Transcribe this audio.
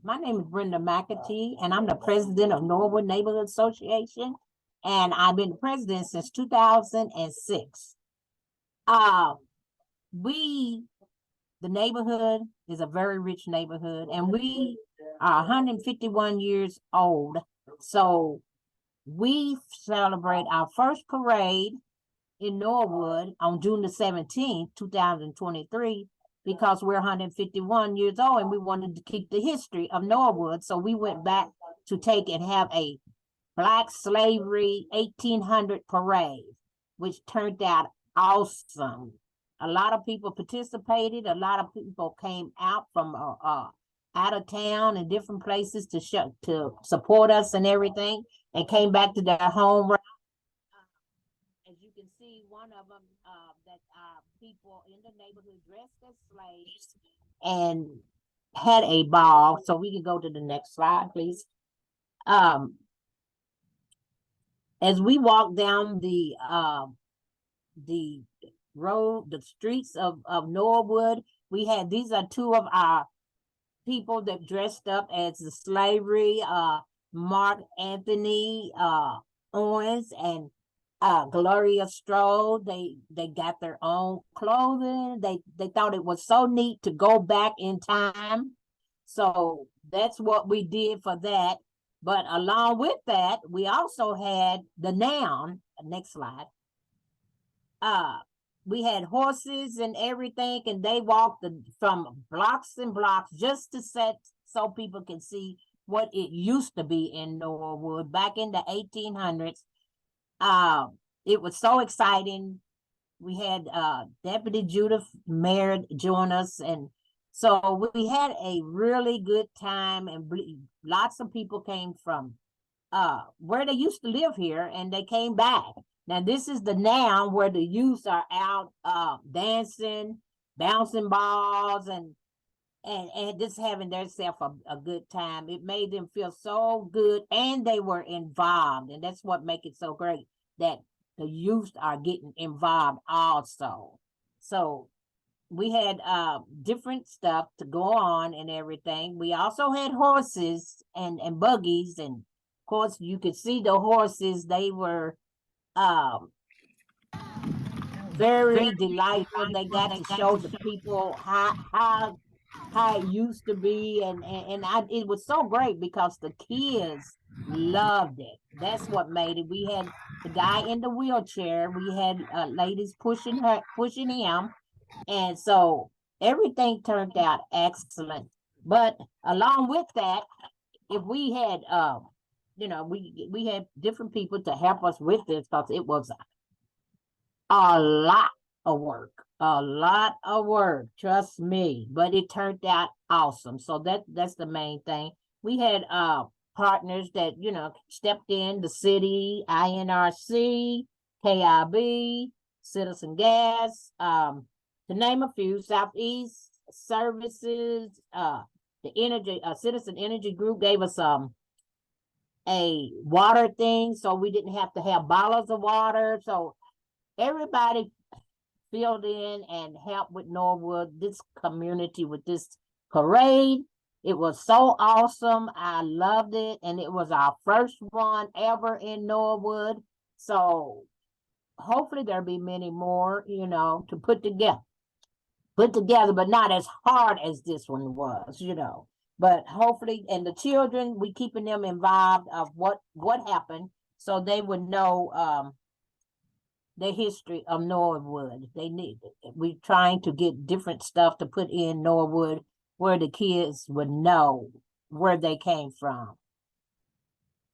My name is Brenda McAtee, and I'm the president of Norwood Neighborhood Association, and I've been the president since 2006. Uh, we, the neighborhood is a very rich neighborhood, and we are 151 years old. So we celebrate our first parade in Norwood on June the 17th, 2023, because we're 151 years old and we wanted to keep the history of Norwood. So we went back to take and have a Black Slavery 1800 parade, which turned out awesome. A lot of people participated. A lot of people came out from out of town and different places to support us and everything, and came back to their home. As you can see, one of them that people in the neighborhood dressed as slaves and had a ball. So we can go to the next slide, please. As we walk down the road, the streets of Norwood, we had, these are two of our people that dressed up as the slavery, Mark Anthony Owens and Gloria Strode. They got their own clothing. They thought it was so neat to go back in time. So that's what we did for that. But along with that, we also had the noun. Next slide. We had horses and everything, and they walked from blocks and blocks just to set so people can see what it used to be in Norwood back in the 1800s. It was so exciting. We had Deputy Judith Mayor join us, and so we had a really good time, and lots of people came from where they used to live here, and they came back. Now this is the noun where the youth are out dancing, bouncing balls, and just having themselves a good time. It made them feel so good, and they were involved, and that's what makes it so great, that the youth are getting involved also. So we had different stuff to go on and everything. We also had horses and buggies, and of course you could see the horses. They were very delightful. They got to show the people how it used to be, and it was so great because the kids loved it. That's what made it. We had the guy in the wheelchair. We had ladies pushing him, and so everything turned out excellent. But along with that, if we had we had different people to help us with this, because it was a lot of work, trust me, but it turned out awesome. So that's the main thing. We had partners that stepped in: the city, INRC, KIB, Citizen Gas, to name a few. Southeast Services, the energy Citizen Energy Group gave us a water thing, so we didn't have to have bottles of water. So everybody filled in and helped with Norwood, this community, with this parade. It was so awesome. I loved it, and it was our first one ever in Norwood. So hopefully there'll be many more, to put together, but not as hard as this one was, But hopefully, and the children, we keeping them involved of what happened, so they would know the history of Norwood. We're trying to get different stuff to put in Norwood where the kids would know where they came from.